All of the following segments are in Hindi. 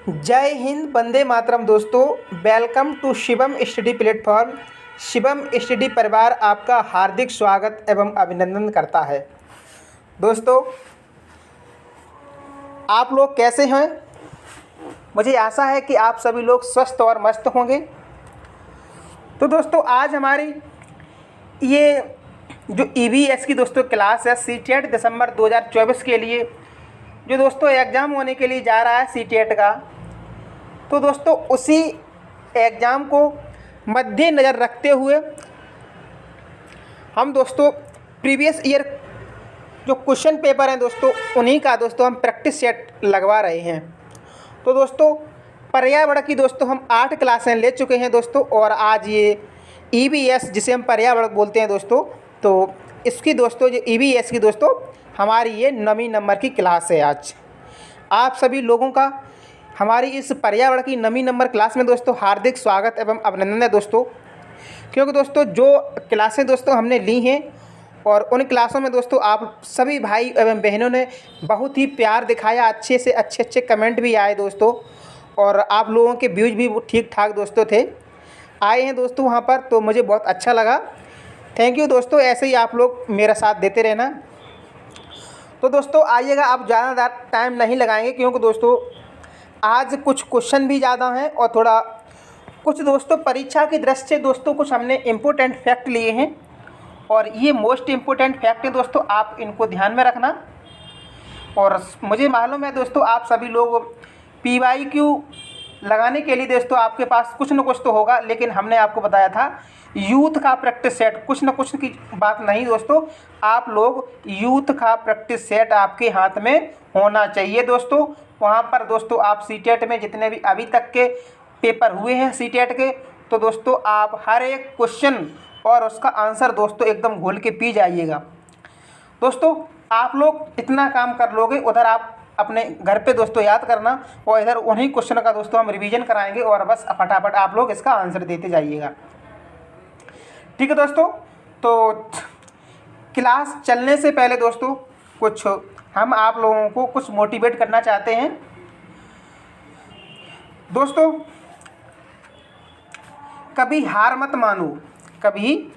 जय हिंद, वंदे मातरम दोस्तों। Welcome to Shivam study platform. Shivam study परिवार आपका हार्दिक स्वागत एवं अभिनंदन करता है। दोस्तों, आप लोग कैसे हैं? मुझे आशा है कि आप सभी लोग स्वस्थ और मस्त होंगे। तो दोस्तों, आज हमारी ये जो ईवीएस की दोस्तों क्लास है, सीटेट दिसंबर 2024 के लिए जो दोस्तों एग्ज़ाम होने के लिए जा रहा है सीटेट का, तो दोस्तों उसी एग्ज़ाम को मद्देनज़र रखते हुए हम दोस्तों प्रीवियस ईयर जो क्वेश्चन पेपर हैं दोस्तों, उन्हीं का दोस्तों हम प्रैक्टिस सेट लगवा रहे हैं। तो दोस्तों पर्यावरण की दोस्तों हम 8 क्लासें ले चुके हैं दोस्तों, और आज ये ईवीएस जिसे हम पर्यावरण बोलते हैं दोस्तों, तो इसकी दोस्तों जो ईवीएस की दोस्तों हमारी ये 9वीं नंबर की क्लास है। आज आप सभी लोगों का हमारी इस पर्यावरण की 9वीं नंबर क्लास में दोस्तों हार्दिक स्वागत एवं अभिनंदन है दोस्तों। क्योंकि दोस्तों जो क्लासें दोस्तों हमने ली हैं और उन क्लासों में दोस्तों आप सभी भाई एवं बहनों ने बहुत ही प्यार दिखाया, अच्छे से अच्छे कमेंट भी आए दोस्तों, और आप लोगों के व्यूज़ भी ठीक ठाक दोस्तों थे आए हैं दोस्तों वहाँ पर, तो मुझे बहुत अच्छा लगा। थैंक यू दोस्तों, ऐसे ही आप लोग मेरा साथ देते रहना। तो दोस्तों आइएगा, आप ज़्यादा टाइम नहीं लगाएंगे क्योंकि दोस्तों आज कुछ क्वेश्चन भी ज़्यादा हैं और थोड़ा कुछ दोस्तों परीक्षा की दृष्टि से दोस्तों कुछ हमने इम्पोर्टेंट फैक्ट लिए हैं, और ये मोस्ट इम्पोर्टेंट फैक्ट है दोस्तों, आप इनको ध्यान में रखना। और मुझे मालूम है दोस्तों आप सभी लोग PYQ लगाने के लिए दोस्तों आपके पास कुछ न कुछ तो होगा, लेकिन हमने आपको बताया था यूथ का प्रैक्टिस सेट, कुछ न कुछ की बात नहीं दोस्तों, आप लोग यूथ का प्रैक्टिस सेट आपके हाथ में होना चाहिए दोस्तों। वहाँ पर दोस्तों आप सीटेट में जितने भी अभी तक के पेपर हुए हैं सीटेट के, तो दोस्तों आप हर एक क्वेश्चन और उसका आंसर दोस्तों एकदम घोल के पी जाइएगा। दोस्तों आप लोग इतना काम कर लोगे, उधर आप अपने घर पे दोस्तों याद करना, और इधर उन्हीं क्वेश्चन का दोस्तों हम रिवीजन कराएंगे, और बस फटाफट आप लोग इसका आंसर देते जाइएगा। ठीक है दोस्तों, तो क्लास चलने से पहले दोस्तों कुछ हम आप लोगों को कुछ मोटिवेट करना चाहते हैं। दोस्तों कभी हार मत मानो, कभी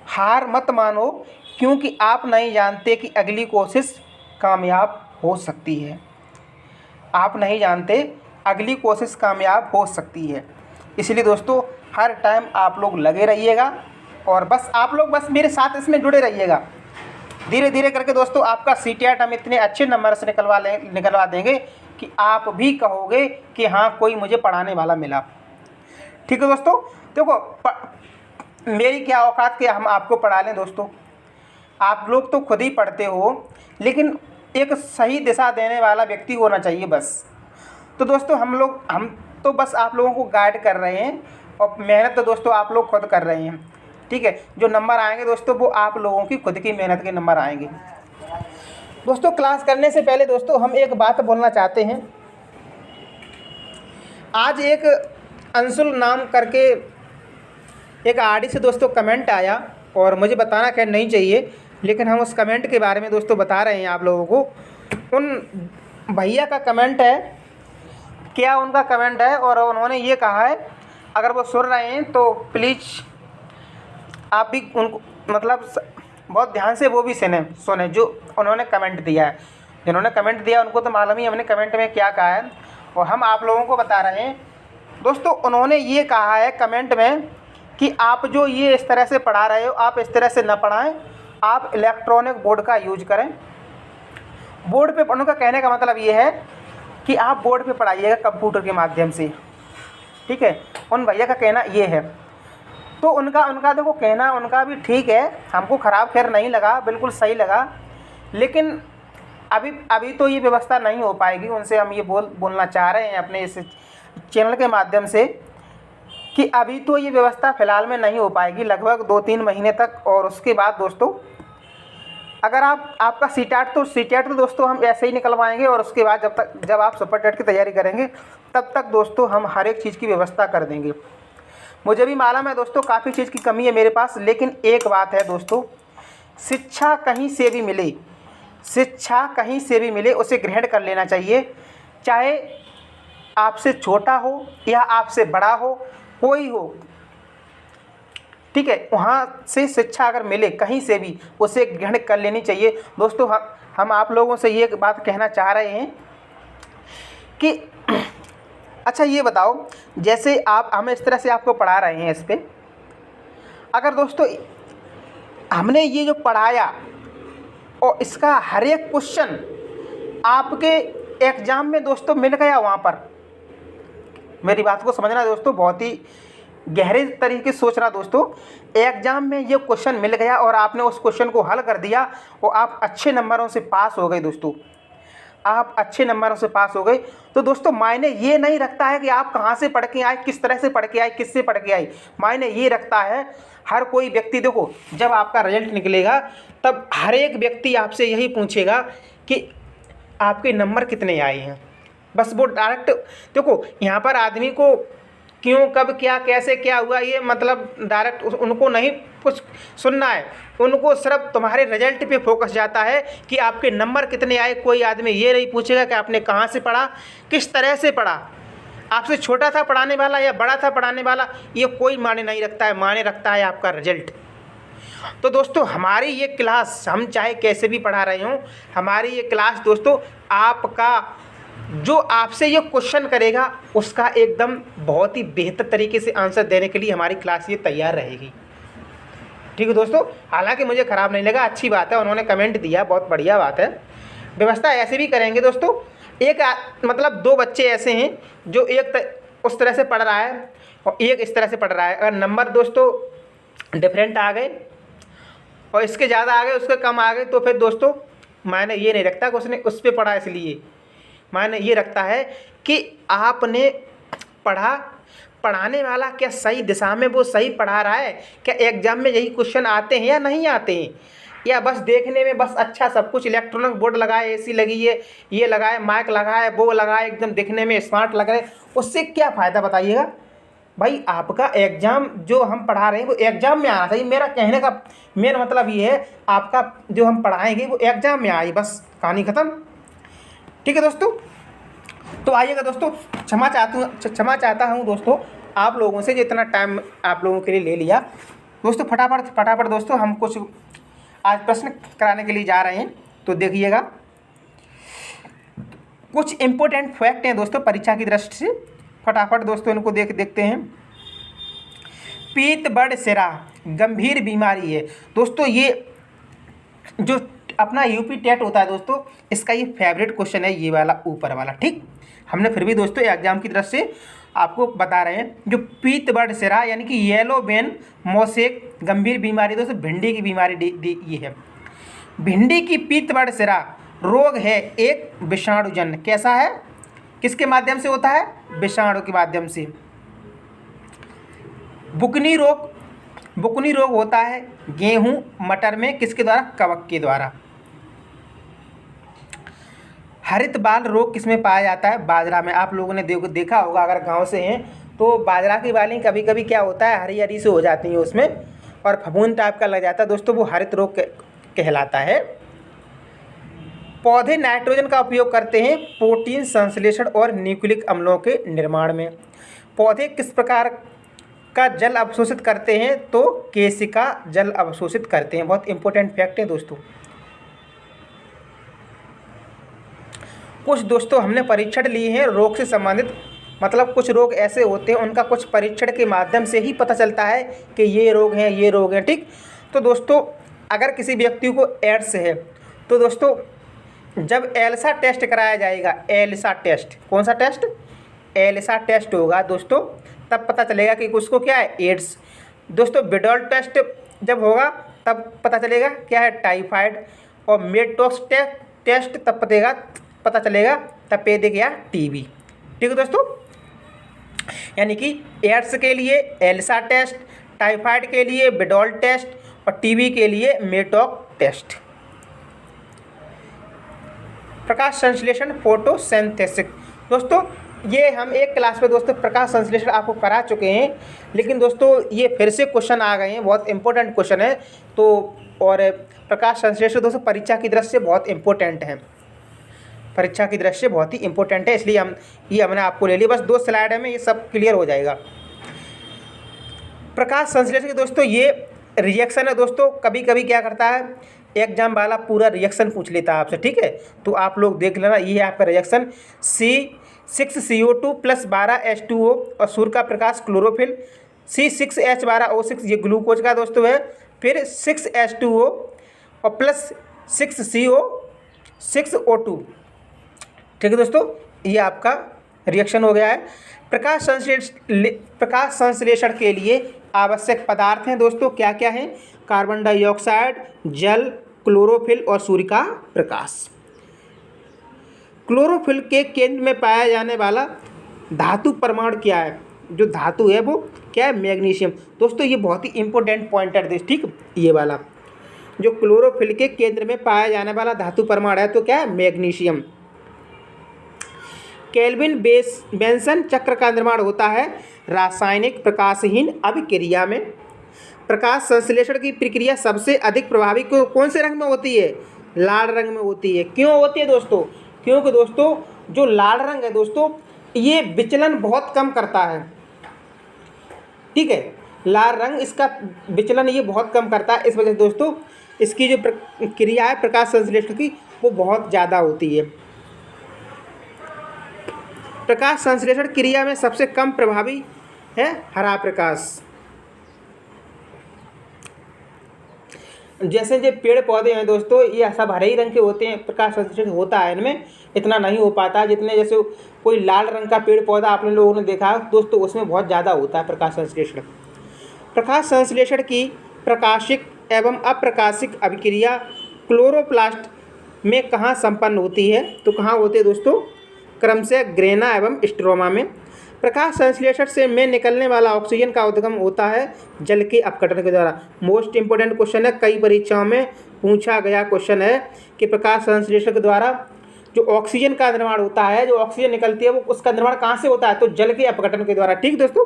हार मत मानो, क्योंकि आप नहीं जानते कि अगली कोशिश कामयाब हो सकती है। आप नहीं जानते अगली कोशिश कामयाब हो सकती है, इसलिए दोस्तों हर टाइम आप लोग लगे रहिएगा, और बस आप लोग बस मेरे साथ इसमें जुड़े रहिएगा। धीरे धीरे करके दोस्तों आपका सीटेट हम इतने अच्छे नंबर से निकलवा देंगे कि आप भी कहोगे कि हाँ कोई मुझे पढ़ाने वाला मिला। ठीक है दोस्तों, देखो मेरी क्या औकात के हम आपको पढ़ा लें दोस्तों, आप लोग तो खुद ही पढ़ते हो, लेकिन एक सही दिशा देने वाला व्यक्ति होना चाहिए बस। तो दोस्तों हम तो बस आप लोगों को गाइड कर रहे हैं, और मेहनत तो दोस्तों आप लोग खुद कर रहे हैं। ठीक है, जो नंबर आएंगे दोस्तों वो आप लोगों की खुद की मेहनत के नंबर आएंगे। दोस्तों क्लास करने से पहले दोस्तों हम एक बात बोलना चाहते हैं। आज एक अंशुल नाम करके एक आईडी से दोस्तों कमेंट आया, और मुझे बताना क्या नहीं चाहिए, लेकिन हम उस कमेंट के बारे में दोस्तों बता रहे हैं आप लोगों को। उन भैया का कमेंट है, क्या उनका कमेंट है, और उन्होंने ये कहा है, अगर वो सुन रहे हैं तो प्लीज़ आप भी उनको मतलब बहुत ध्यान से वो भी सुने जो उन्होंने कमेंट दिया है। जिन्होंने कमेंट दिया उनको तो मालूम ही हमने कमेंट में क्या कहा है, और हम आप लोगों को बता रहे हैं। दोस्तों उन्होंने ये कहा है कमेंट में कि आप जो ये इस तरह से पढ़ा रहे हो, आप इस तरह से न पढ़ाएं, आप इलेक्ट्रॉनिक बोर्ड का यूज करें। बोर्ड पे पढ़ने का कहने का मतलब ये है कि आप बोर्ड पे पढ़ाइएगा कंप्यूटर के माध्यम से। ठीक है, उन भैया का कहना ये है। तो उनका देखो कहना उनका भी ठीक है, हमको ख़राब खैर नहीं लगा, बिल्कुल सही लगा, लेकिन अभी तो ये व्यवस्था नहीं हो पाएगी। उनसे हम ये बोलना चाह रहे हैं अपने इस चैनल के माध्यम से कि अभी तो ये व्यवस्था फ़िलहाल में नहीं हो पाएगी, लगभग 2-3 महीने तक। और उसके बाद दोस्तों अगर आपका सीटेट तो दोस्तों हम ऐसे ही निकलवाएंगे, और उसके बाद जब आप सुपर टेट की तैयारी करेंगे तब तक दोस्तों हम हर एक चीज़ की व्यवस्था कर देंगे। मुझे भी मालूम है दोस्तों काफ़ी चीज़ की कमी है मेरे पास, लेकिन एक बात है दोस्तों, शिक्षा कहीं से भी मिले, शिक्षा कहीं से भी मिले उसे ग्रहण कर लेना चाहिए। चाहे आपसे छोटा हो या आपसे बड़ा हो, कोई हो, ठीक है, वहाँ से शिक्षा अगर मिले कहीं से भी, उसे ग्रहण कर लेनी चाहिए। दोस्तों हम आप लोगों से ये बात कहना चाह रहे हैं कि अच्छा ये बताओ, जैसे आप हमें इस तरह से आपको पढ़ा रहे हैं, इस पे अगर दोस्तों हमने ये जो पढ़ाया और इसका हर एक क्वेश्चन आपके एग्ज़ाम में दोस्तों मिल गया वहाँ पर, मेरी बात को समझना दोस्तों, बहुत ही गहरे तरीके से सोचना दोस्तों, एग्ज़ाम में ये क्वेश्चन मिल गया और आपने उस क्वेश्चन को हल कर दिया और आप अच्छे नंबरों से पास हो गए दोस्तों, आप अच्छे नंबरों से पास हो गए, तो दोस्तों मायने ये नहीं रखता है कि आप कहाँ से पढ़ के आए, किस तरह से पढ़ के आए, किससे पढ़ के आए। मायने ये रखता है हर कोई व्यक्ति, देखो जब आपका रिजल्ट निकलेगा तब हर एक व्यक्ति आपसे यही पूछेगा कि आपके नंबर कितने आए हैं। बस वो डायरेक्ट, देखो यहाँ पर आदमी को क्यों, कब, क्या, कैसे, क्या हुआ, ये मतलब डायरेक्ट उनको नहीं कुछ सुनना है, उनको सिर्फ तुम्हारे रिजल्ट पे फोकस जाता है कि आपके नंबर कितने आए। कोई आदमी ये नहीं पूछेगा कि आपने कहाँ से पढ़ा, किस तरह से पढ़ा, आपसे छोटा था पढ़ाने वाला या बड़ा था पढ़ाने वाला, ये कोई मायने नहीं रखता है, मायने रखता है आपका रिजल्ट। तो दोस्तों हमारी ये क्लास, हम चाहे कैसे भी पढ़ा रहे हों, हमारी ये क्लास दोस्तों आपका जो आपसे ये क्वेश्चन करेगा उसका एकदम बहुत ही बेहतर तरीके से आंसर देने के लिए हमारी क्लास ये तैयार रहेगी। ठीक है दोस्तों, हालांकि मुझे ख़राब नहीं लगा, अच्छी बात है, उन्होंने कमेंट दिया, बहुत बढ़िया बात है। व्यवस्था ऐसे भी करेंगे दोस्तों, मतलब 2 बच्चे ऐसे हैं जो उस तरह से पढ़ रहा है और एक इस तरह से पढ़ रहा है, अगर नंबर दोस्तों डिफरेंट आ गए और इसके ज़्यादा आ गए उसके कम आ गए, तो फिर दोस्तों मायने ये नहीं रखता कि उसने उस पर पढ़ा, इसलिए मायने ये रखता है कि आपने पढ़ाने वाला क्या सही दिशा में वो सही पढ़ा रहा है, क्या एग्ज़ाम में यही क्वेश्चन आते हैं या नहीं आते हैं, या बस देखने में बस अच्छा सब कुछ, इलेक्ट्रॉनिक बोर्ड लगाए, एसी लगी है, ये लगाए, माइक लगाए, वो लगाए, एकदम दिखने में स्मार्ट लग रहे, उससे क्या फ़ायदा बताइएगा भाई। आपका एग्ज़ाम जो हम पढ़ा रहे हैं वो एग्ज़ाम में आना चाहिए। मेरा कहने का मेरा मतलब ये है, आपका जो हम पढ़ाएंगे वो एग्ज़ाम में आए, बस कहानी ख़त्म। ठीक है दोस्तों, तो आइएगा दोस्तों, क्षमा चाहता हूँ दोस्तों आप लोगों से, जो इतना टाइम आप लोगों के लिए ले लिया। दोस्तों फटाफट दोस्तों हम कुछ आज प्रश्न कराने के लिए जा रहे हैं, तो देखिएगा कुछ इम्पोर्टेंट फैक्ट हैं दोस्तों परीक्षा की दृष्टि से, फटाफट दोस्तों इनको देखते हैं। पीतबड़ सिरा गंभीर बीमारी है दोस्तों, ये जो अपना यूपी टेट होता है दोस्तों, इसका ये फेवरेट क्वेश्चन है, ये वाला ऊपर वाला। ठीक, हमने फिर भी दोस्तों एग्जाम की तरफ से आपको बता रहे हैं, जो पीतबड़ सिरा यानी कि येलो वेन मोसेक गंभीर बीमारी दोस्तों भिंडी की बीमारी ये है। भिंडी की पीतबड़ सिरा रोग है एक विषाणुजन्य, कैसा है, किसके माध्यम से होता है, विषाणु के माध्यम से। बुकनी रोग होता है गेहूं मटर में, किसके द्वारा, कवक के द्वारा। हरित बाल रोग किसमें पाया जाता है, बाजरा में। आप लोगों ने देखा होगा, अगर गांव से हैं तो बाजरा की बालें कभी कभी क्या होता है, हरी हरी से हो जाती हैं उसमें और फफूंद टाइप का लग जाता है दोस्तों, वो हरित रोग कहलाता है। पौधे नाइट्रोजन का उपयोग करते हैं प्रोटीन संश्लेषण और न्यूक्लिक अम्लों के निर्माण में। पौधे किस प्रकार का जल अवशोषित करते हैं, तो केशिका जल अवशोषित करते हैं। बहुत इंपॉर्टेंट फैक्ट है दोस्तों। कुछ दोस्तों हमने परीक्षण लिए हैं रोग से संबंधित, मतलब कुछ रोग ऐसे होते हैं उनका कुछ परीक्षण के माध्यम से ही पता चलता है कि ये रोग हैं, ये रोग हैं। ठीक, तो दोस्तों अगर किसी व्यक्ति को एड्स है तो दोस्तों जब एलिसा टेस्ट कराया जाएगा, एलिसा टेस्ट, कौन सा टेस्ट, एलिसा टेस्ट होगा दोस्तों, तब पता चलेगा कि उसको क्या है, एड्स। दोस्तों विडॉल टेस्ट जब होगा तब पता चलेगा क्या है, टाइफाइड। और मेडटॉक्स टेस्ट तब पता चलेगा तब पे देगा टीबी। ठीक है दोस्तों, यानी कि एड्स के लिए एलिसा टेस्ट, टाइफाइड के लिए विडॉल टेस्ट और टीबी के लिए मेडटॉक टेस्ट। प्रकाश संश्लेषण फोटोसिंथेसिस दोस्तों, ये हम एक क्लास में दोस्तों प्रकाश संश्लेषण आपको करा चुके हैं, लेकिन दोस्तों ये फिर से क्वेश्चन आ गए हैं, बहुत इंपॉर्टेंट क्वेश्चन है। तो और प्रकाश संश्लेषण दोस्तों परीक्षा की दृष्टि से बहुत इंपॉर्टेंट है। परीक्षा की दृष्टि से बहुत ही इंपॉर्टेंट है, इसलिए हमने आपको ले लिया। बस 2 स्लाइड में ये सब क्लियर हो जाएगा। प्रकाश संश्लेषण के दोस्तों ये रिएक्शन है दोस्तों। कभी कभी क्या करता है एग्जाम वाला पूरा रिएक्शन पूछ लेता है आपसे, ठीक है, तो आप लोग देख लेना। ये है आपका रिएक्शन C6CO2 + 12H2O और सूर्य का प्रकाश क्लोरोफिल, C6H12O6 ये ग्लूकोज का दोस्तों है, फिर 6H2O और प्लस 6CO6O2, ठीक है दोस्तों। ये आपका रिएक्शन हो गया है। प्रकाश संश्लेषण के लिए आवश्यक पदार्थ हैं दोस्तों, क्या क्या हैं? कार्बन डाइऑक्साइड, जल, क्लोरोफिल और सूर्य का प्रकाश। क्लोरोफिल के केंद्र में पाया जाने वाला धातु परमाणु क्या है? जो धातु है वो क्या है? मैग्नीशियम। दोस्तों ये बहुत ही इंपॉर्टेंट पॉइंटर है, ठीक, ये वाला जो क्लोरोफिल के केंद्र में पाया जाने वाला धातु परमाणु है तो क्या है? मैग्नीशियम। केल्विन बेंसन चक्र का निर्माण होता है रासायनिक प्रकाशहीन अभिक्रिया में। प्रकाश संश्लेषण की प्रक्रिया सबसे अधिक प्रभावी कौन से रंग में होती है? लाल रंग में होती है। क्यों होती है दोस्तों? क्योंकि दोस्तों जो लाल रंग है दोस्तों ये विचलन बहुत कम करता है, ठीक है, लाल रंग इसका विचलन ये बहुत कम करता है। इस वजह से दोस्तों इसकी जो क्रिया है प्रकाश संश्लेषण की वो बहुत ज़्यादा होती है। प्रकाश संश्लेषण क्रिया में सबसे कम प्रभावी है हरा प्रकाश। जैसे जो पेड़ पौधे हैं दोस्तों ये सब हरे ही रंग के होते हैं, प्रकाश संश्लेषण होता है इनमें, इतना नहीं हो पाता जितने जैसे कोई लाल रंग का पेड़ पौधा आपने लोगों ने देखा है दोस्तों उसमें बहुत ज़्यादा होता है प्रकाश संश्लेषण। प्रकाश संश्लेषण की प्रकाशिक एवं अप्रकाशिक अभिक्रिया क्लोरोप्लास्ट में कहाँ संपन्न होती है? तो कहाँ होती है दोस्तों? क्रमशः ग्रेना एवं स्ट्रोमा में। प्रकाश संश्लेषण से में निकलने वाला ऑक्सीजन का उद्गम होता है जल के अपघटन के द्वारा। मोस्ट इंपोर्टेंट क्वेश्चन है, कई परीक्षाओं में पूछा गया क्वेश्चन है कि प्रकाश संश्लेषण के द्वारा जो ऑक्सीजन का निर्माण होता है, जो ऑक्सीजन निकलती है वो उसका निर्माण कहाँ से होता है? तो जल के अपघटन के द्वारा, ठीक दोस्तों।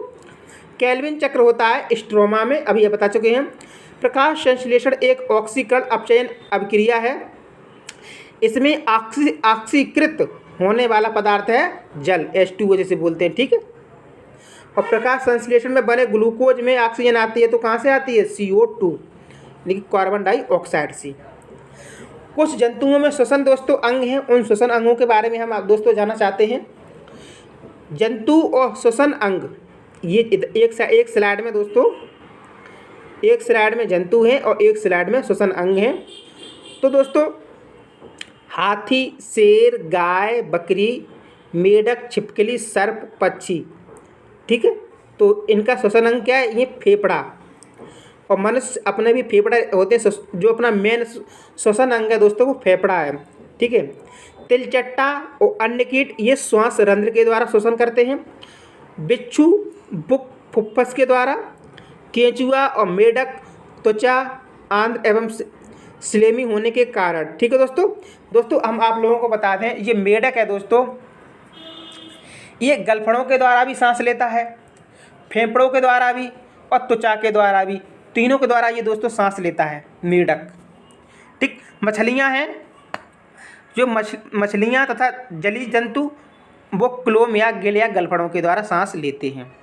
केल्विन चक्र होता है स्ट्रोमा में, अभी ये बता चुके हैं। प्रकाश संश्लेषण एक ऑक्सीकरण अपचयन अभिक्रिया है। इसमें ऑक्सीकृत होने वाला पदार्थ है जल, H2O जैसे बोलते हैं, ठीक है। और प्रकाश संश्लेषण में बने ग्लूकोज में ऑक्सीजन आती है तो कहाँ से आती है? CO2 यानी कार्बन डाइऑक्साइड से। कुछ जंतुओं में श्वसन दोस्तों अंग हैं, उन श्वसन अंगों के बारे में हम आप दोस्तों जानना चाहते हैं। जंतु और श्वसन अंग, ये एक स्लाइड में दोस्तों, एक स्लाइड में जंतु हैं और एक स्लाइड में श्वसन अंग हैं। तो दोस्तों हाथी, शेर, गाय, बकरी, मेढक, छिपकली, सर्प, पक्षी, ठीक है, तो इनका श्वसन अंग क्या है? ये फेफड़ा। और मनुष्य अपने भी फेफड़े होते हैं, जो अपना मेन श्वसन अंग है दोस्तों वो फेफड़ा है, ठीक है। तिलचट्टा और अन्य कीट ये श्वास रंध्र के द्वारा श्वसन करते हैं। बिच्छू बुक फुफ्फुस के द्वारा। केंचुआ और मेढक त्वचा, आंद्र एवं स्लेमी होने के कारण, ठीक है दोस्तों हम आप लोगों को बता दें ये मेढक है दोस्तों, ये गलफड़ों के द्वारा भी सांस लेता है, फेफड़ों के द्वारा भी और त्वचा के द्वारा भी, तीनों के द्वारा ये दोस्तों सांस लेता है मेढक, ठीक। मछलियाँ हैं, जो मछलियाँ तथा जलीय जंतु वो क्लोम या गिल या गलफड़ों के द्वारा सांस लेते हैं।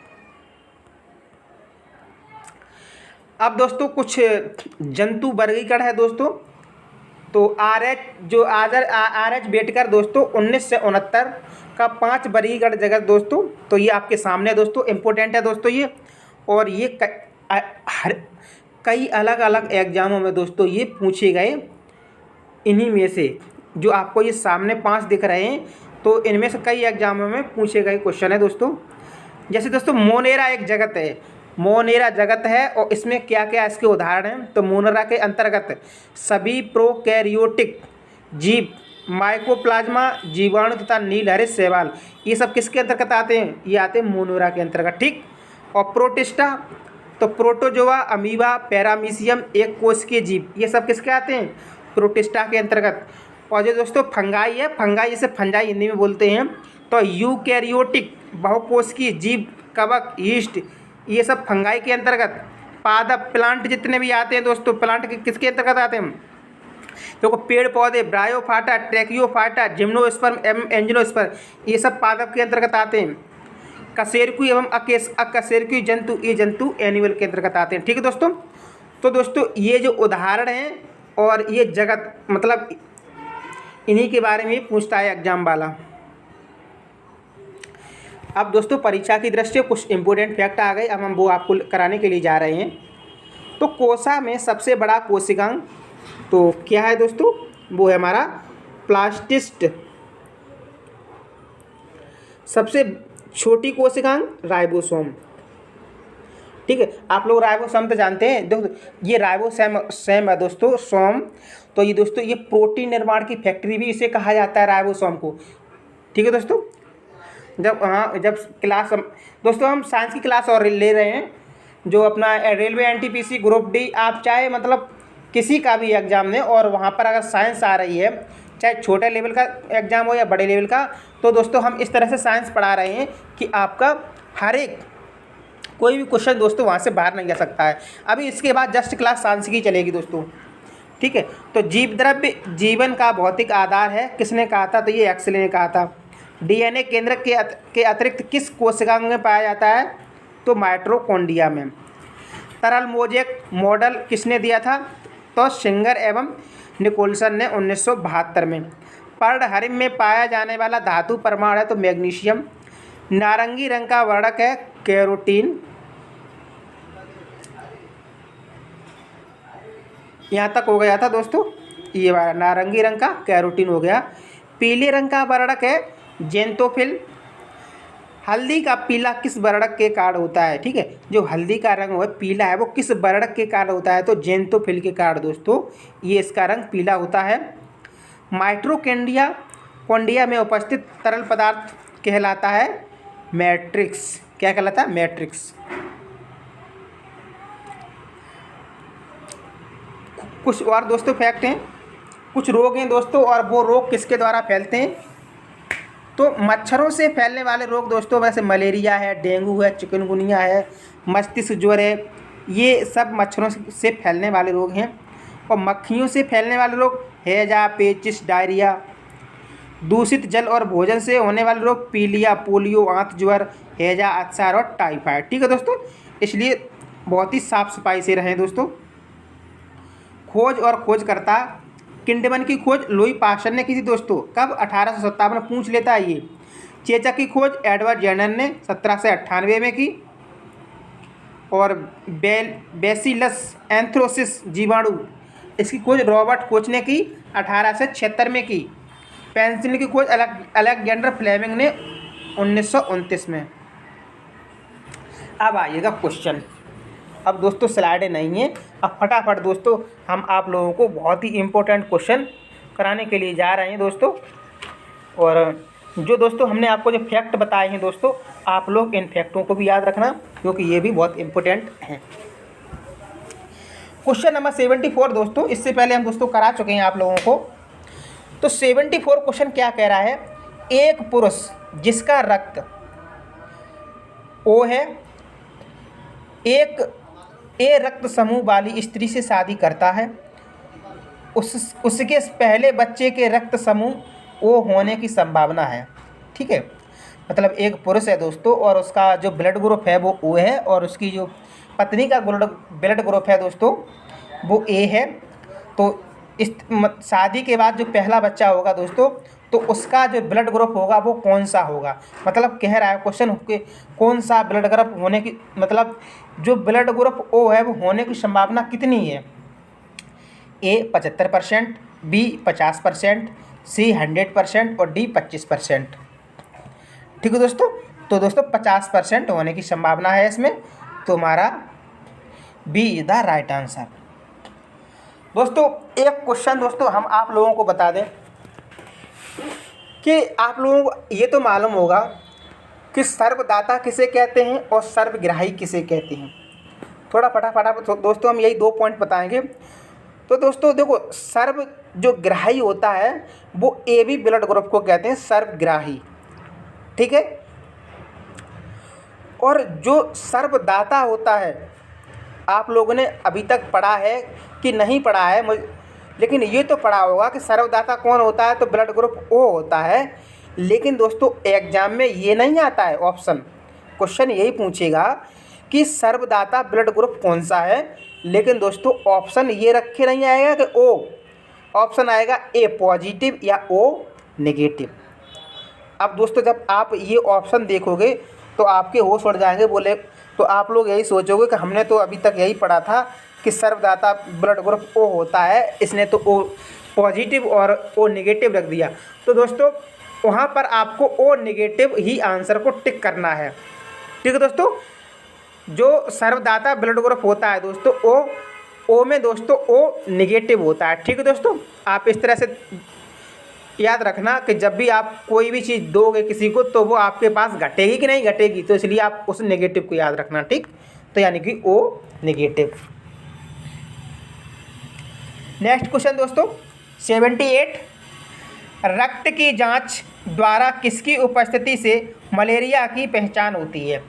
अब दोस्तों कुछ जंतु वर्गीकरण है दोस्तों। तो आर.एच. बेटकर दोस्तों 1969 का 5 वर्गीकरण जगत दोस्तों, तो ये आपके सामने दोस्तों इम्पोर्टेंट है दोस्तों ये, और ये कई अलग अलग एग्जामों में दोस्तों ये पूछे गए। इन्हीं में से जो आपको ये सामने 5 दिख रहे हैं तो इनमें से कई एग्जामों में पूछे गए क्वेश्चन है दोस्तों। जैसे दोस्तों मोनेरा एक जगत है, मोनेरा जगत है और इसमें क्या क्या इसके उदाहरण हैं? तो मोनेरा के अंतर्गत सभी प्रोकैरियोटिक जीव, माइकोप्लाज्मा, जीवाणु तथा नीलहरित शैवाल, ये सब किसके अंतर्गत आते हैं? ये आते हैं मोनेरा के अंतर्गत, ठीक। और प्रोटिस्टा तो प्रोटोजोआ, अमीबा, पैरामीशियम, एक कोशिकीय जीव, ये सब किसके आते हैं? प्रोटिस्टा के अंतर्गत। और जो दोस्तों फंगाई है, फंगाई जिसे फंजाई हिंदी में बोलते हैं, तो यूकैरियोटिक बहुकोशिकीय जीव, कवक, यीस्ट, ये सब फंगाई के अंतर्गत। पादप प्लांट जितने भी आते हैं दोस्तों, प्लांट के किसके अंतर्गत आते हैं? देखो पेड़ पौधे, ब्रायोफाटा, ट्रैकियोफाटा, जिम्नोस्पर्म एवं एंजियोस्पर्म, ये सब पादप के अंतर्गत आते हैं। कशेरुकी एवं अकशेरुकी जंतु, ये जंतु एनिमल के अंतर्गत आते हैं। ठीक है दोस्तों। तो दोस्तों ये जो उदाहरण हैं और ये जगत, मतलब इन्हीं के बारे में पूछता है एग्जाम वाला। अब दोस्तों परीक्षा की दृष्टि से कुछ इंपॉर्टेंट फैक्ट आ गए, अब हम वो आपको कराने के लिए जा रहे हैं। तो कोसा में सबसे बड़ा कोशिकांग तो क्या है दोस्तों, वो है हमारा प्लास्टिस्ट। सबसे छोटी कोशिकांग राइबोसोम। ठीक है, आप लोग राइबोसोम तो जानते हैं दोस्तों, ये राइबोसोम है दोस्तों, सोम। तो ये दोस्तों ये प्रोटीन निर्माण की फैक्ट्री भी इसे कहा जाता है, राइबोसोम को। ठीक है दोस्तों। जब क्लास दोस्तों हम साइंस की क्लास और ले रहे हैं, जो अपना रेलवे एनटीपीसी ग्रुप डी, आप चाहे मतलब किसी का भी एग्ज़ाम दें और वहाँ पर अगर साइंस आ रही है, चाहे छोटे लेवल का एग्ज़ाम हो या बड़े लेवल का, तो दोस्तों हम इस तरह से साइंस पढ़ा रहे हैं कि आपका हर एक कोई भी क्वेश्चन दोस्तों वहाँ से बाहर नहीं जा सकता है। अभी इसके बाद जस्ट क्लास साइंस की चलेगी दोस्तों। ठीक है। तो जीव द्रव्य जीवन का भौतिक आधार है, किसने कहा था, तो ये एक्सले ने कहा था। डीएनए केंद्र के अतिरिक्त किस कोशिकांग में पाया जाता है, तो माइटोकॉन्ड्रिया में। तरल मोज़ेक मॉडल किसने दिया था, तो सिंगर एवं निकोलसन ने 1972 में। पर्णहरिम में पाया जाने वाला धातु परमाणु है तो मैग्नीशियम। नारंगी रंग का वर्णक है कैरोटीन। यहाँ तक हो गया था दोस्तों, ये वाला नारंगी रंग का कैरोटीन हो गया। पीले रंग का वर्णक है जेंतोफिल। हल्दी का पीला किस वर्णक के कारण होता है, ठीक है, जो हल्दी का रंग है पीला है वो किस वर्णक के कारण होता है, तो जेंतोफिल के कारण दोस्तों ये इसका रंग पीला होता है। माइटोकॉन्ड्रिया में उपस्थित तरल पदार्थ कहलाता है मैट्रिक्स। क्या कहलाता है, मैट्रिक्स। कुछ और दोस्तों फैक्ट हैं, कुछ रोग हैं दोस्तों, और वो रोग किसके द्वारा फैलते हैं, तो मच्छरों से फैलने वाले रोग दोस्तों, वैसे मलेरिया है, डेंगू है, चिकनगुनिया है, मस्तिष्क ज्वर है, ये सब मच्छरों से फैलने वाले रोग हैं। और मक्खियों से फैलने वाले रोग हैजा, पेचिस, डायरिया। दूषित जल और भोजन से होने वाले रोग पीलिया, पोलियो, आंत ज्वर, हैजा, अतिसार और टाइफाइड। ठीक है दोस्तों, इसलिए बहुत ही साफ सफाई से रहें दोस्तों। खोज और खोजकर्ता, किंडमन की खोज लुई पास्चर ने की थी दोस्तों, कब, 1857 में पूछ लेता है ये। चेचक की खोज एडवर्ड जेनर ने 1798 में की। और बेसिलस एंथ्रोसिस जीवाणु, इसकी खोज रॉबर्ट कोच ने की 1876 में की। पेंसिलिन की खोज अलेक्जेंडर फ्लेमिंग ने 1929 में। अब आइएगा क्वेश्चन। अब दोस्तों स्लाइडें नहीं हैं, अब फटाफट दोस्तों हम आप लोगों को बहुत ही इम्पोर्टेंट क्वेश्चन कराने के लिए जा रहे हैं दोस्तों। और जो दोस्तों हमने आपको जो फैक्ट बताए हैं दोस्तों, आप लोग इन फैक्टों को भी याद रखना, क्योंकि ये भी बहुत इम्पोर्टेंट हैं। क्वेश्चन नंबर 74 दोस्तों, इससे पहले हम दोस्तों करा चुके हैं आप लोगों को। तो 74 क्वेश्चन क्या कह रहा है, एक पुरुष जिसका रक्त ओ है, एक ए रक्त समूह वाली स्त्री से शादी करता है, उसके पहले बच्चे के रक्त समूह ओ होने की संभावना है। ठीक है, मतलब एक पुरुष है दोस्तों और उसका जो ब्लड ग्रुप है वो ओ है, और उसकी जो पत्नी का ब्लड ग्रुप है दोस्तों वो ए है। तो इस शादी के बाद जो पहला बच्चा होगा दोस्तों, तो उसका जो ब्लड ग्रुप होगा वो कौन सा होगा, मतलब कह रहा है क्वेश्चन के कौन सा ब्लड ग्रुप होने की, मतलब जो ब्लड ग्रुप ओ है वो होने की संभावना कितनी है। ए 75%, बी 50%, सी 100% और डी 25%। ठीक है दोस्तों, तो दोस्तों 50% होने की संभावना है इसमें, तो हमारा B is the right answer. दोस्तों एक क्वेश्चन दोस्तों हम आप लोगों को बता दें कि आप लोगों को ये तो मालूम होगा कि सर्वदाता किसे कहते हैं और सर्वग्राही किसे कहते हैं। थोड़ा फटाफट दोस्तों हम यही 2 पॉइंट बताएंगे। तो दोस्तों देखो, सर्व जो ग्राही होता है वो ए बी ब्लड ग्रुप को कहते हैं सर्वग्राही। ठीक है, और जो सर्वदाता होता है, आप लोगों ने अभी तक पढ़ा है कि नहीं पढ़ा है, लेकिन ये तो पढ़ा होगा कि सर्वदाता कौन होता है, तो ब्लड ग्रुप ओ होता है। लेकिन दोस्तों एग्जाम में ये नहीं आता है ऑप्शन, क्वेश्चन यही पूछेगा कि सर्वदाता ब्लड ग्रुप कौन सा है, लेकिन दोस्तों ऑप्शन ये रखे नहीं आएगा कि ओ, ऑप्शन आएगा ए पॉजिटिव या ओ नेगेटिव। अब दोस्तों जब आप ये ऑप्शन देखोगे तो आपके होश उड़ जाएंगे, बोले तो आप लोग यही सोचोगे कि हमने तो अभी तक यही पढ़ा था कि सर्वदाता ब्लड ग्रुप ओ होता है, इसने तो ओ पॉजिटिव और ओ नेगेटिव रख दिया। तो दोस्तों वहाँ पर आपको ओ नेगेटिव ही आंसर को टिक करना है। ठीक है दोस्तों, जो सर्वदाता ब्लड ग्रुप होता है दोस्तों ओ में दोस्तों ओ नेगेटिव होता है। ठीक है दोस्तों, आप इस तरह से याद रखना कि जब भी आप कोई भी चीज़ दोगे किसी को तो वो आपके पास घटेगी कि नहीं घटेगी, तो इसलिए आप उस नेगेटिव को याद रखना। ठीक, तो यानी कि ओ नेगेटिव। नेक्स्ट क्वेश्चन दोस्तों 78, रक्त की जांच द्वारा किसकी उपस्थिति से मलेरिया की पहचान होती है।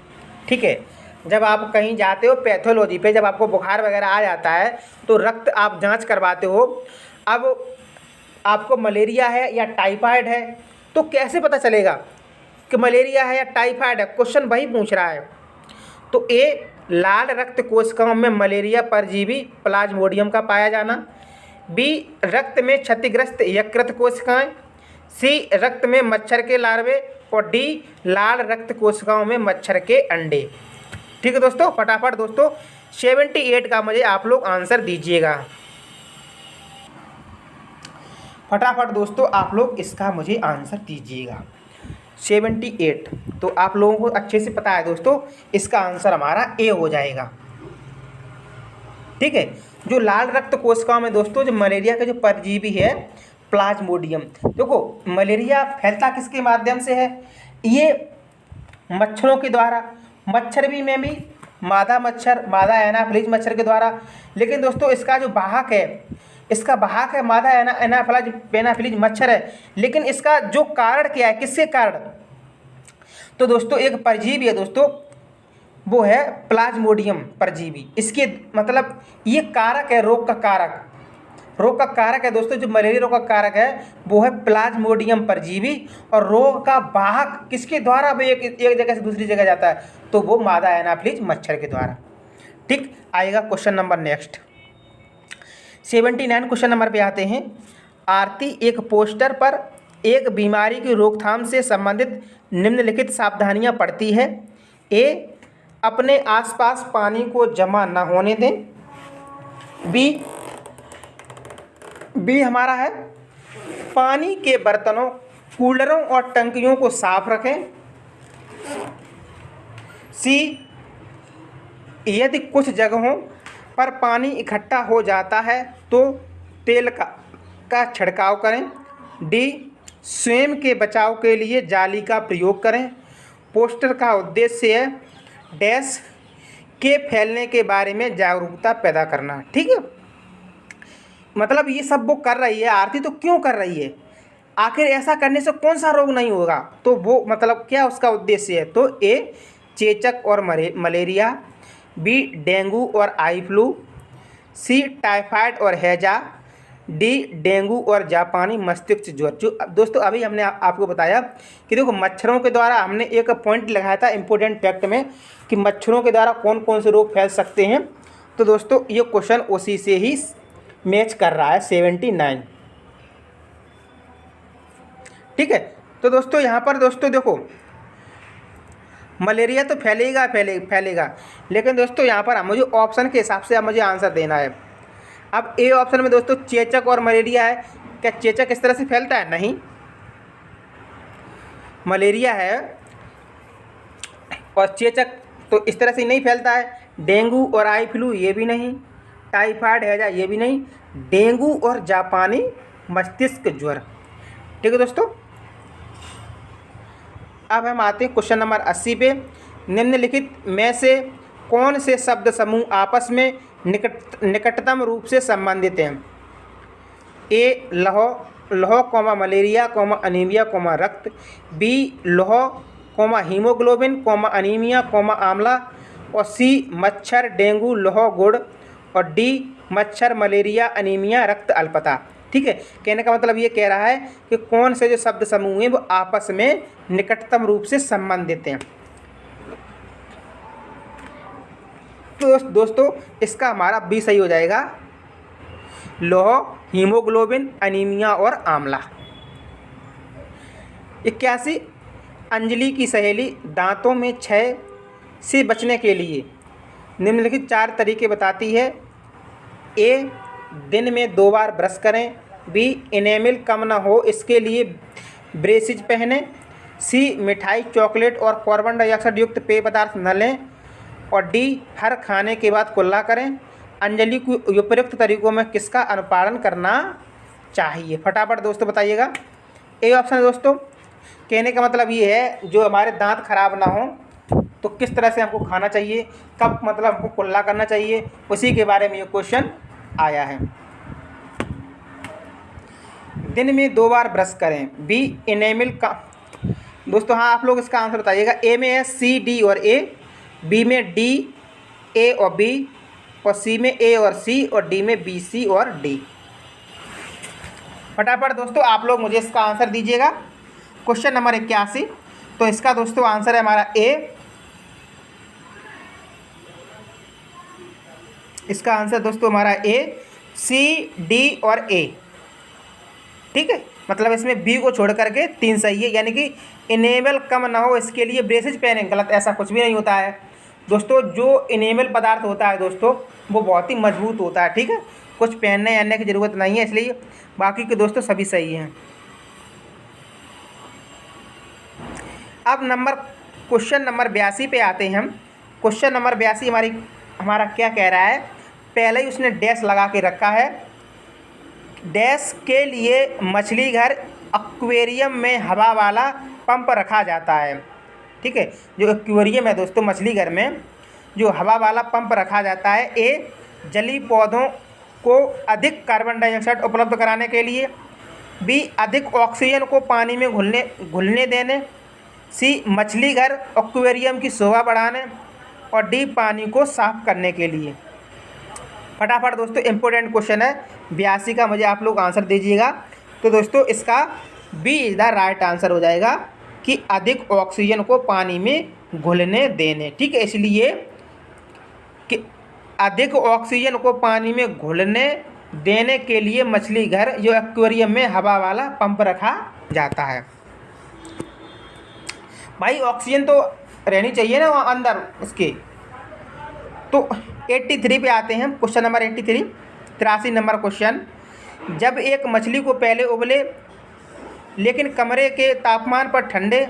ठीक है, जब आप कहीं जाते हो पैथोलॉजी पे, जब आपको बुखार वगैरह आ जाता है तो रक्त आप जांच करवाते हो। अब आपको मलेरिया है या टाइफाइड है, तो कैसे पता चलेगा कि मलेरिया है या टाइफाइड है, क्वेश्चन वही पूछ रहा है। तो ए लाल रक्त कोशिकाओं में मलेरिया परजीवी प्लाज्मोडियम का पाया जाना, बी रक्त में क्षतिग्रस्त यकृत कोशिकाएं, सी रक्त में मच्छर के लार्वे, और डी लाल रक्त कोशिकाओं में मच्छर के अंडे। ठीक है दोस्तों, फटाफट दोस्तों 78 का मुझे आप लोग आंसर दीजिएगा। फटाफट दोस्तों आप लोग इसका मुझे आंसर दीजिएगा 78। तो आप लोगों को अच्छे से पता है दोस्तों, इसका आंसर हमारा ए हो जाएगा। ठीक है, जो लाल रक्त कोशिकाओं में दोस्तों जो मलेरिया का जो परजीवी है प्लाज्मोडियम, देखो मलेरिया फैलता किसके माध्यम से है, ये मच्छरों के द्वारा, मच्छर भी में भी मादा मच्छर, मादा एनाफिलीज मच्छर के द्वारा। लेकिन दोस्तों इसका जो वाहक है मादा एनाफिलीज मच्छर है, लेकिन इसका जो कारण क्या है, किसके कारण, तो दोस्तों एक परजीवी है दोस्तों, वो है प्लाज्मोडियम परजीवी। इसके मतलब ये कारक है, रोग का कारक है दोस्तों, जो मलेरिया रोग का कारक है वो है प्लाज्मोडियम परजीवी, और रोग का वाहक किसके द्वारा वो एक जगह से दूसरी जगह जाता है, तो वो मादा एनाफिलीज मच्छर के द्वारा। ठीक, आएगा question number next 79 question number पे आते हैं। आरती एक पोस्टर पर एक बीमारी की रोकथाम से संबंधित निम्नलिखित सावधानियां पढ़ती है। ए अपने आसपास पानी को जमा न होने दें, बी हमारा है पानी के बर्तनों, कूलरों और टंकियों को साफ रखें, सी यदि कुछ जगहों पर पानी इकट्ठा हो जाता है तो तेल का छिड़काव करें, डी स्वयं के बचाव के लिए जाली का प्रयोग करें। पोस्टर का उद्देश्य है डैश के फैलने के बारे में जागरूकता पैदा करना। ठीक है, मतलब ये सब वो कर रही है आरती, तो क्यों कर रही है, आखिर ऐसा करने से कौन सा रोग नहीं होगा, तो वो मतलब क्या उसका उद्देश्य है, तो ए चेचक और मलेरिया, बी डेंगू और आई फ्लू, सी टाइफाइड और हैजा, डी डेंगू और जापानी मस्तिष्क ज्वर। जो दोस्तों अभी हमने आपको बताया कि देखो मच्छरों के द्वारा, हमने एक पॉइंट लगाया था इम्पोर्टेंट फैक्ट में कि मच्छरों के द्वारा कौन कौन से रोग फैल सकते हैं, तो दोस्तों ये क्वेश्चन उसी से ही मैच कर रहा है 79। ठीक है, तो दोस्तों यहाँ पर दोस्तों देखो मलेरिया तो फैलेगा, लेकिन दोस्तों यहाँ पर मुझे ऑप्शन के हिसाब से अब मुझे आंसर देना है। अब ए ऑप्शन में दोस्तों चेचक और मलेरिया है, क्या चेचक इस तरह से फैलता है, नहीं, मलेरिया है और चेचक तो इस तरह से नहीं फैलता है, डेंगू और आई फ्लू ये भी नहीं, टाइफाइड हैजा ये भी नहीं, डेंगू और जापानी मस्तिष्क ज्वर। ठीक है दोस्तों, अब हम आते हैं क्वेश्चन नंबर 80 पे। निम्नलिखित में से कौन से शब्द समूह आपस में निकटतम रूप से संबंधित हैं, ए लौह comma malaria comma anaemia comma रक्त, बी लौह comma haemoglobin comma anaemia comma आंवला, और सी मच्छर डेंगू लौह गुड़, और डी मच्छर, मलेरिया, अनीमिया, रक्त अल्पता। ठीक है, कहने का मतलब ये कह रहा है कि कौन से जो शब्द समूह हैं वो आपस में निकटतम रूप से संबंधित हैं। तो दोस्तों इसका हमारा बी सही हो जाएगा, लौह, हीमोग्लोबिन, अनीमिया और आंवला। 81 अंजलि की सहेली दांतों में क्षय से बचने के लिए निम्नलिखित 4 तरीके बताती है। ए, दिन में 2 बार ब्रश करें। बी, इनेमिल कम न हो इसके लिए ब्रेसिज पहनें। सी, मिठाई, चॉकलेट और कार्बन डाइऑक्साइड युक्त पेय पदार्थ न लें। और डी, हर खाने के बाद कुल्ला करें। अंजलि को उपयुक्त तरीकों में किसका अनुपालन करना चाहिए? फटाफट दोस्तों बताइएगा। ए ऑप्शन है दोस्तों, कहने का मतलब ये है जो हमारे दांत खराब ना हो तो किस तरह से हमको खाना चाहिए, कब मतलब हमको कुल्ला करना चाहिए, उसी के बारे में ये क्वेश्चन आया है। दिन में 2 बार ब्रश करें। बी, इनेमिल का दोस्तों हाँ आप लोग इसका आंसर बताइएगा। ए में है सी, डी और ए, बी में डी, ए और बी, और सी में ए और सी, और डी में बी, सी और डी। फटाफट दोस्तों आप लोग मुझे इसका आंसर दीजिएगा। क्वेश्चन नंबर 81, तो इसका दोस्तों आंसर है हमारा ए। इसका आंसर दोस्तों हमारा ए, सी, डी और ए। ठीक है, मतलब इसमें बी को छोड़ करके 3 सही है, यानी कि इनेबल कम ना हो इसके लिए ब्रेसेज पहने। गलत, ऐसा कुछ भी नहीं होता है दोस्तों। जो इनेबल पदार्थ होता है दोस्तों वो बहुत ही मजबूत होता है। ठीक है, कुछ पहनने याने की ज़रूरत नहीं है, इसलिए बाकी के दोस्तों सभी सही हैं। अब क्वेश्चन नंबर 82 पे आते हैं हम। क्वेश्चन नंबर 82 हमारा क्या कह रहा है? पहले ही उसने डैश लगा के रखा है। डैश के लिए मछली घर एक्वेरियम में हवा वाला पंप रखा जाता है। ठीक है, जो एक्वेरियम है दोस्तों मछली घर में जो हवा वाला पंप रखा जाता है। ए, जलीय पौधों को अधिक कार्बन डाइऑक्साइड उपलब्ध कराने के लिए। बी, अधिक ऑक्सीजन को पानी में घुलने देने। सी, मछली घर एक्वेरियम की शोभा बढ़ाने। और डी, पानी को साफ करने के लिए। फटाफट दोस्तों इंपॉर्टेंट क्वेश्चन है 82 का, मुझे आप लोग आंसर दीजिएगा। तो दोस्तों इसका B is the right answer हो जाएगा कि अधिक ऑक्सीजन को पानी में घुलने देने। ठीक है, इसलिए कि अधिक ऑक्सीजन को पानी में घुलने देने के लिए मछली घर जो एक्वेरियम में हवा वाला पंप रखा जाता है। भाई ऑक्सीजन तो रहनी चाहिए ना वहाँ अंदर उसके। तो 83 पे आते हैं, क्वेश्चन नंबर 83, 83 नंबर क्वेश्चन। जब एक मछली को पहले उबले लेकिन कमरे के तापमान पर ठंडे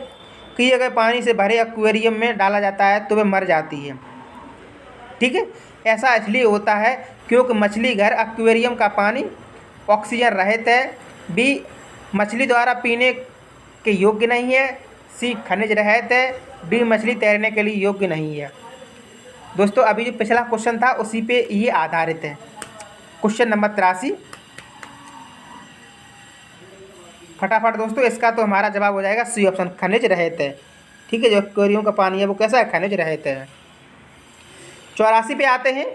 किए गए पानी से भरे एक्वेरियम में डाला जाता है तो वह मर जाती है। ठीक है, ऐसा इसलिए होता है क्योंकि मछली घर एक्वेरियम का पानी ऑक्सीजन रहित है। बी, मछली द्वारा पीने के योग्य नहीं है। सी, खनिज रहित है। डी, मछली तैरने के लिए योग्य नहीं है। दोस्तों अभी जो पिछला क्वेश्चन था उसी पे ये आधारित है। Question number 83। फटाफट दोस्तों इसका तो हमारा जवाब हो जाएगा सी ऑप्शन, खनिज रहित है। ठीक है, जो एक्वेरियम का पानी है वो कैसा है? खनिज रहित है। 84 पे आते हैं।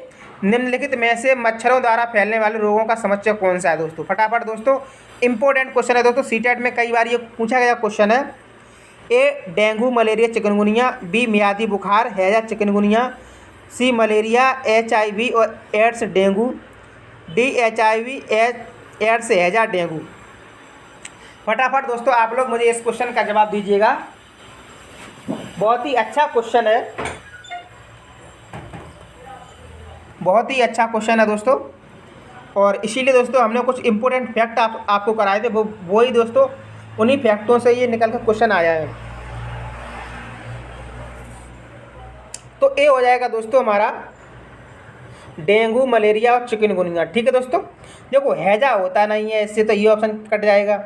निम्नलिखित में से मच्छरों द्वारा फैलने वाले रोगों का समुच्चय कौन सा है? दोस्तों फटाफट दोस्तों इंपॉर्टेंट क्वेश्चन है दोस्तों, सीटेट में कई बार ये पूछा गया क्वेश्चन है। A, dengue, malaria, chikungunya. B, मियादी बुखार, हैजा, चिकनगुनिया। सी, मलेरिया, HIV और AIDS, dengue. D, HIV, AIDS, हैजा, डेंगू। फटाफट दोस्तों आप लोग मुझे इस क्वेश्चन का जवाब दीजिएगा। बहुत ही अच्छा क्वेश्चन है, बहुत ही अच्छा क्वेश्चन है दोस्तों। और इसीलिए दोस्तों हमने कुछ इंपॉर्टेंट फैक्ट आपको कराए थे, वो ही दोस्तों उन्हीं फैक्टों से ये निकल कर क्वेश्चन आया है। तो ए हो जाएगा दोस्तों हमारा डेंगू, मलेरिया और चिकनगुनिया। ठीक है दोस्तों, देखो हैजा होता नहीं है, इससे तो ये ऑप्शन कट जाएगा।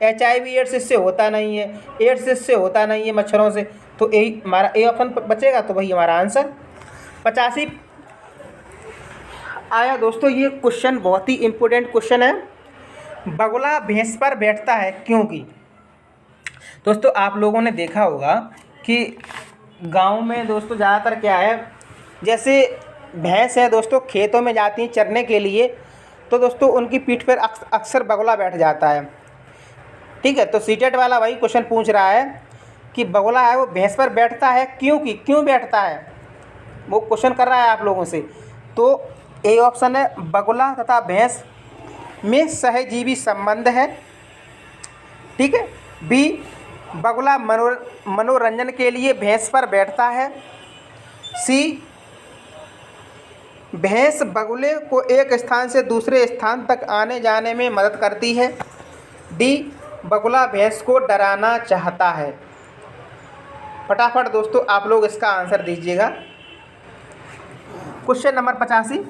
HIV एड्स इससे होता नहीं है, एड्स इससे होता नहीं है मच्छरों से, तो ए हमारा ए ऑप्शन बचेगा। तो वही हमारा आंसर 85 आया। दोस्तों ये क्वेश्चन बहुत ही इम्पोर्टेंट क्वेश्चन है। बगुला भैंस पर बैठता है क्योंकि दोस्तों आप लोगों ने देखा होगा कि गांव में दोस्तों ज़्यादातर क्या है, जैसे भैंस है दोस्तों खेतों में जाती हैं चरने के लिए, तो दोस्तों उनकी पीठ पर अक्सर बगुला बैठ जाता है। ठीक है, तो सीटेट वाला वही क्वेश्चन पूछ रहा है कि बगुला है वो भैंस पर बैठता है क्यों बैठता है, वो क्वेश्चन कर रहा है आप लोगों से। तो ए ऑप्शन है, बगुला तथा भैंस में सहजीवी संबंध है। ठीक है। बी, बगुला मनोरंजन के लिए भैंस पर बैठता है। सी, भैंस बगुले को एक स्थान से दूसरे स्थान तक आने जाने में मदद करती है। डी, बगुला भैंस को डराना चाहता है। फटाफट दोस्तों आप लोग इसका आंसर दीजिएगा। Question number 85।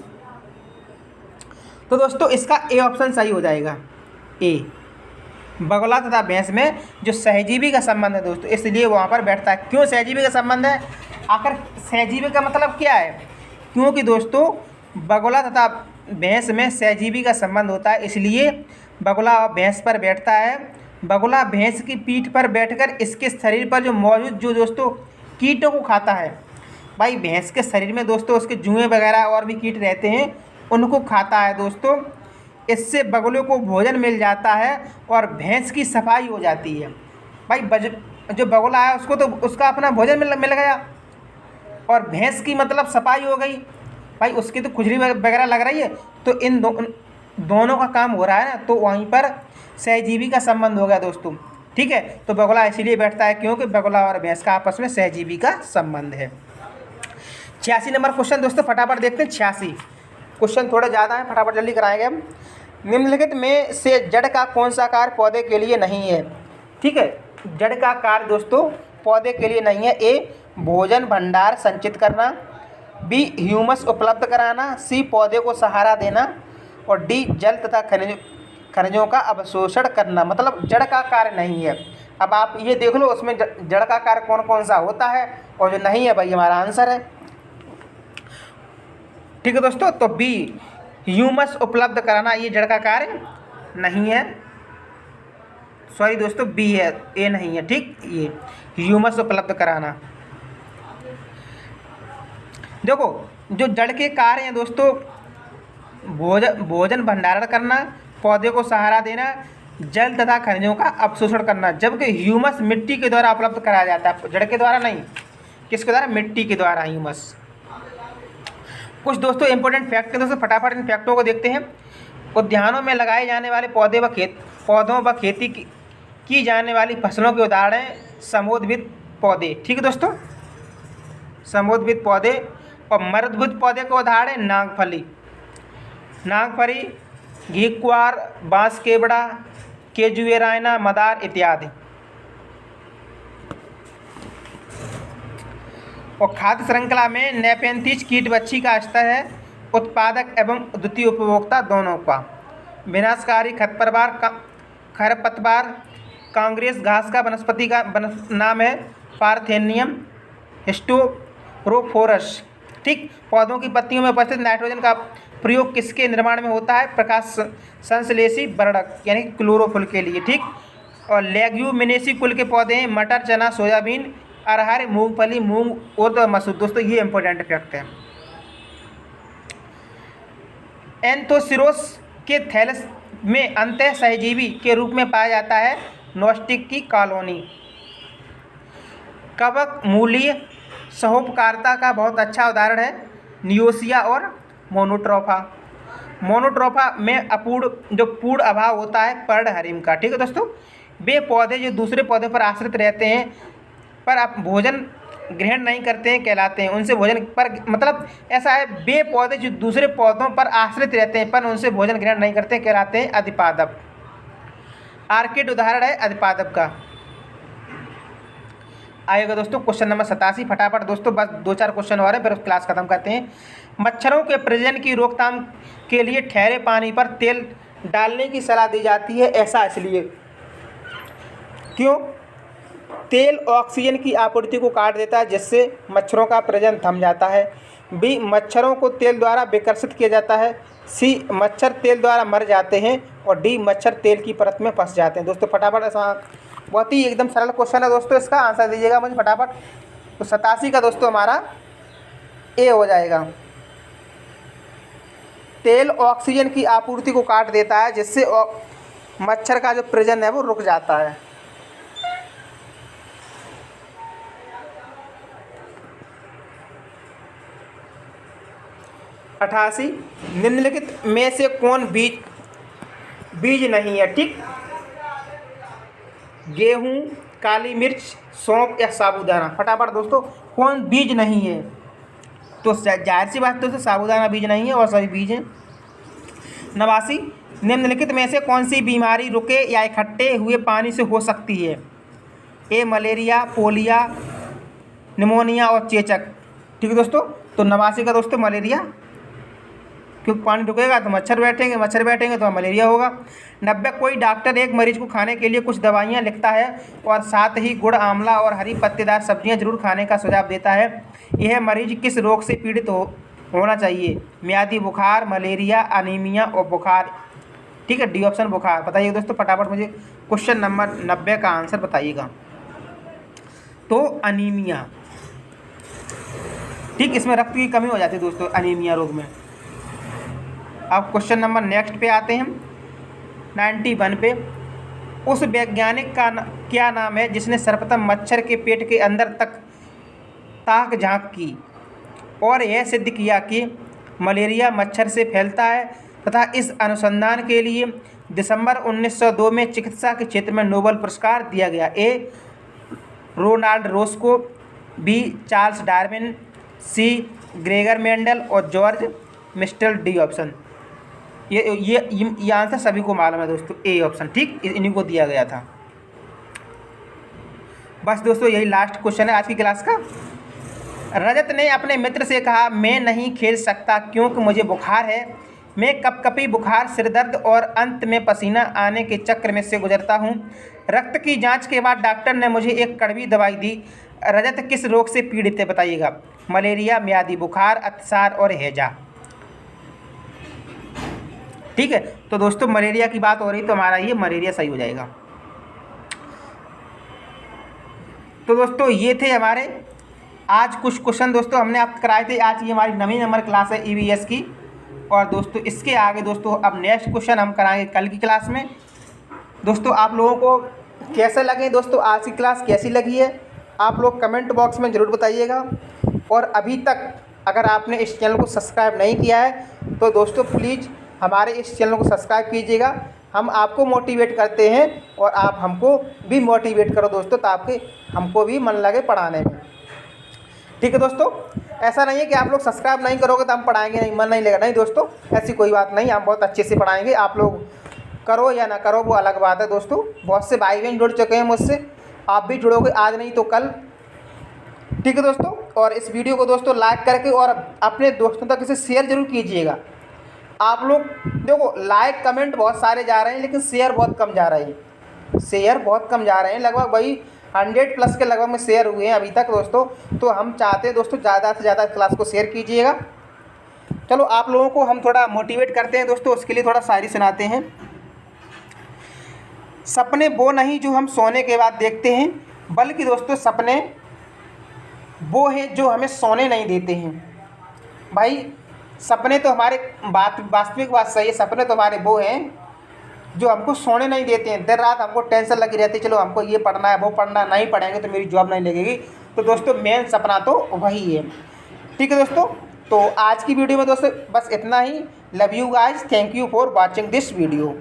तो दोस्तों इसका ए ऑप्शन सही हो जाएगा। ए, बगुला तथा भैंस में जो सहजीवी का संबंध है दोस्तों, इसलिए वहाँ पर बैठता है। क्यों सहजीवी का संबंध है, आखिर सहजीवी का मतलब क्या है? क्योंकि दोस्तों बगुला तथा भैंस में सहजीवी का संबंध होता है, इसलिए बगुला भैंस पर बैठता है। बगुला भैंस की पीठ पर बैठकर इसके शरीर पर जो मौजूद जो दोस्तों कीटों को खाता है। भाई भैंस के शरीर में दोस्तों उसके जुएँ वगैरह और भी कीट रहते हैं, उनको खाता है दोस्तों। इससे बगुले को भोजन मिल जाता है और भैंस की सफाई हो जाती है। भाई जो बगुला है उसको तो उसका अपना भोजन मिल गया और भैंस की मतलब सफाई हो गई। भाई उसकी तो खुजली वगैरह लग रही है, तो इन दोनों का काम हो रहा है ना, तो वहीं पर सहजीवी का संबंध हो गया दोस्तों। ठीक है, तो बगुला इसीलिए बैठता है क्योंकि बगुला और भैंस का आपस में सहजीवी का संबंध है। 86 नंबर क्वेश्चन दोस्तों फटाफट देखते हैं। 86 क्वेश्चन थोड़ा ज़्यादा है, फटाफट जल्दी कराएंगे हम। निम्नलिखित में से जड़ का कौन सा कार्य पौधे के लिए नहीं है? ठीक है, जड़ का कार्य दोस्तों पौधे के लिए नहीं है। ए, भोजन भंडार संचित करना। बी, ह्यूमस उपलब्ध कराना। सी, पौधे को सहारा देना। और डी, जल तथा खनिजों का अवशोषण करना। मतलब जड़ का कार्य नहीं है। अब आप ये देख लो उसमें जड़ का कार्य कौन कौन सा होता है और जो नहीं है, भाई हमारा आंसर है। ठीक है दोस्तों, तो बी, ह्यूमस उपलब्ध कराना, ये जड़ का कार्य नहीं है। सॉरी दोस्तों, बी है, ए नहीं है। ठीक, ये ह्यूमस उपलब्ध कराना। देखो जो जड़ के कार्य हैं दोस्तों, भोजन भंडारण करना, पौधे को सहारा देना, जल तथा खनिजों का अवशोषण करना। जबकि ह्यूमस मिट्टी के द्वारा उपलब्ध कराया जाता है, जड़ के द्वारा नहीं। किसके द्वारा? मिट्टी के द्वारा ह्यूमस। कुछ दोस्तों इंपॉर्टेंट फैक्ट हैं दोस्तों, फटाफट इन फैक्टों को देखते हैं। उद्यानों में लगाए जाने वाले पौधों व खेती की जाने वाली फसलों के उदाहरण हैं समोद्भिद पौधे। ठीक है दोस्तों, समोद्भिद पौधे। और मर्दभुज पौधे का उदाहरण है नागफली, घीक्वार, बांस केवड़ा, केजुएराइना, मदार इत्यादि। और खाद्य श्रृंखला में नेपेंथिस कीटबच्ची का स्तर है उत्पादक एवं द्वितीय उपभोक्ता दोनों का। विनाशकारी खरपतवार कांग्रेस घास का वनस्पति का नाम है पार्थेनियम हिस्टोरोफोरस। ठीक, पौधों की पत्तियों में उपस्थित नाइट्रोजन का प्रयोग किसके निर्माण में होता है? प्रकाश संश्लेषी वर्णक यानी क्लोरोफिल के लिए। ठीक, और लेग्यूमिनेसी कुल के पौधे हैं मटर, चना, सोयाबीन, अरहर, मूंगफली, मूंग, उर्द और मसूर। दोस्तों ये इंपॉर्टेंट फैक्ट है। एंथोसिरोस के थैलस में अंतः सहजीवी के रूप में पाया जाता है नोस्टिक की कॉलोनी। कवक मूलीय सहोपकारिता का बहुत अच्छा उदाहरण है नियोसिया और मोनोट्रोफा में पूर्ण अभाव होता है पर्णहरिम का। ठीक है दोस्तों, वे पौधे जो दूसरे पौधे पर आश्रित रहते हैं पर आप भोजन ग्रहण नहीं करते हैं कहलाते हैं उनसे भोजन पर, मतलब ऐसा है वे पौधे जो दूसरे पौधों पर आश्रित रहते हैं पर उनसे भोजन ग्रहण नहीं करते हैं कहलाते हैं अधिपादप। आर्किड उदाहरण है अधिपादप का। आएगा दोस्तों क्वेश्चन नंबर 87। फटाफट दोस्तों बस 2-4 क्वेश्चन और हैं फिर क्लास खत्म करते हैं। मच्छरों के प्रजनन की रोकथाम के लिए ठहरे पानी पर तेल डालने की सलाह दी जाती है, ऐसा इसलिए क्यों? तेल ऑक्सीजन की आपूर्ति को काट देता है जिससे मच्छरों का प्रजनन थम जाता है। बी, मच्छरों को तेल द्वारा विकर्षित किया जाता है। सी, मच्छर तेल द्वारा मर जाते हैं। और डी, मच्छर तेल की परत में फंस जाते हैं। दोस्तों फटाफट ऐसा बहुत ही एकदम सरल क्वेश्चन है दोस्तों, इसका आंसर दीजिएगा मुझे फटाफट। तो 87 का दोस्तों हमारा ए हो जाएगा। तेल ऑक्सीजन की आपूर्ति को काट देता है, जिससे मच्छर का जो प्रजनन है वो रुक जाता है। अठासी, निम्नलिखित में से कौन बीज नहीं है? ठीक, गेहूं, काली मिर्च, सौंफ या साबूदाना। फटाफट दोस्तों, कौन बीज नहीं है? तो जाहिर सी बात दोस्तों, साबूदाना बीज नहीं है और सभी बीज हैं। 89, निम्नलिखित में से कौन सी बीमारी रुके या इकट्ठे हुए पानी से हो सकती है? ए मलेरिया, पोलिया, निमोनिया और चेचक। ठीक है दोस्तों, तो 89 का दोस्तों मलेरिया, क्योंकि पानी रुकेगा तो मच्छर बैठेंगे तो मलेरिया होगा। 90, कोई डॉक्टर एक मरीज को खाने के लिए कुछ दवाइयाँ लिखता है और साथ ही गुड़, आंवला और हरी पत्तेदार सब्जियां जरूर खाने का सुझाव देता है। यह मरीज किस रोग से पीड़ित होना चाहिए? म्यादी बुखार, मलेरिया, अनीमिया और बुखार। ठीक है, डी ऑप्शन बुखार। बताइए दोस्तों फटाफट मुझे क्वेश्चन नंबर 90 का आंसर बताइएगा। तो अनीमिया। ठीक, इसमें रक्त की कमी हो जाती है दोस्तों अनीमिया रोग में। अब क्वेश्चन नंबर नेक्स्ट पे आते हैं, 91 पे। उस वैज्ञानिक का क्या नाम है जिसने सर्वप्रथम मच्छर के पेट के अंदर तक ताक झांक की और यह सिद्ध किया कि मलेरिया मच्छर से फैलता है, तथा इस अनुसंधान के लिए दिसंबर 1902 में चिकित्सा के क्षेत्र में नोबेल पुरस्कार दिया गया? A Ronald Ross, B Charles Darwin, C Gregor Mendel और जॉर्ज मिस्टल। D option. ये आंसर सभी को मालूम है दोस्तों, ए ऑप्शन। ठीक, इन्हीं को दिया गया था। बस दोस्तों, यही लास्ट क्वेश्चन है आज की क्लास का। रजत ने अपने मित्र से कहा, मैं नहीं खेल सकता क्योंकि मुझे बुखार है। मैं कपकपी बुखार, सिरदर्द और अंत में पसीना आने के चक्र में से गुजरता हूँ। रक्त की जांच के बाद डॉक्टर ने मुझे एक कड़वी दवाई दी। रजत किस रोग से पीड़ित है? बताइएगा। मलेरिया, म्यादी बुखार, अतिसार और हैजा। ठीक है, तो दोस्तों मलेरिया की बात हो रही तो हमारा ये मलेरिया सही हो जाएगा। तो दोस्तों ये थे हमारे आज कुछ क्वेश्चन दोस्तों हमने आपको कराए थे। आज की हमारी 9वीं नंबर क्लास है ईवीएस की। और दोस्तों इसके आगे दोस्तों अब नेक्स्ट क्वेश्चन हम कराएंगे कल की क्लास में। दोस्तों आप लोगों को कैसे लगे दोस्तों, आज की क्लास कैसी लगी है, आप लोग कमेंट बॉक्स में ज़रूर बताइएगा। और अभी तक अगर आपने इस चैनल को सब्सक्राइब नहीं किया है तो दोस्तों प्लीज़ हमारे इस चैनल को सब्सक्राइब कीजिएगा। हम आपको मोटिवेट करते हैं और आप हमको भी मोटिवेट करो दोस्तों, ताकि हमको भी मन लगे पढ़ाने में। ठीक है दोस्तों, ऐसा नहीं है कि आप लोग सब्सक्राइब नहीं करोगे तो हम पढ़ाएंगे नहीं, मन नहीं लगेगा। नहीं दोस्तों, ऐसी कोई बात नहीं, हम बहुत अच्छे से पढ़ाएंगे। आप लोग करो या ना करो वो अलग बात है दोस्तों। बहुत से भाई बहन जुड़ चुके हैं मुझसे, आप भी जुड़ोगे आज नहीं तो कल। ठीक है दोस्तों, और इस वीडियो को दोस्तों लाइक करके और अपने दोस्तों तक इसे शेयर जरूर कीजिएगा। आप लोग देखो लाइक कमेंट बहुत सारे जा रहे हैं लेकिन शेयर बहुत कम जा रहे हैं। लगभग वही 100+ के लगभग में शेयर हुए हैं अभी तक दोस्तों। तो हम चाहते हैं दोस्तों ज़्यादा से ज़्यादा क्लास को शेयर कीजिएगा। चलो आप लोगों को हम थोड़ा मोटिवेट करते हैं दोस्तों, उसके लिए थोड़ा शायरी सुनाते हैं। सपने वो नहीं जो हम सोने के बाद देखते हैं, बल्कि दोस्तों सपने वो हैं जो हमें सोने नहीं देते हैं। भाई सपने तो हमारे वास्तविक बात सही है, सपने तो हमारे वो हैं जो हमको सोने नहीं देते हैं। देर रात हमको टेंशन लगी रहती है, चलो हमको ये पढ़ना है वो पढ़ना, नहीं पढ़ेंगे तो मेरी जॉब नहीं लगेगी। तो दोस्तों मेन सपना तो वही है। ठीक है दोस्तों, तो आज की वीडियो में दोस्तों बस इतना ही। Love you guys, thank you for watching this video.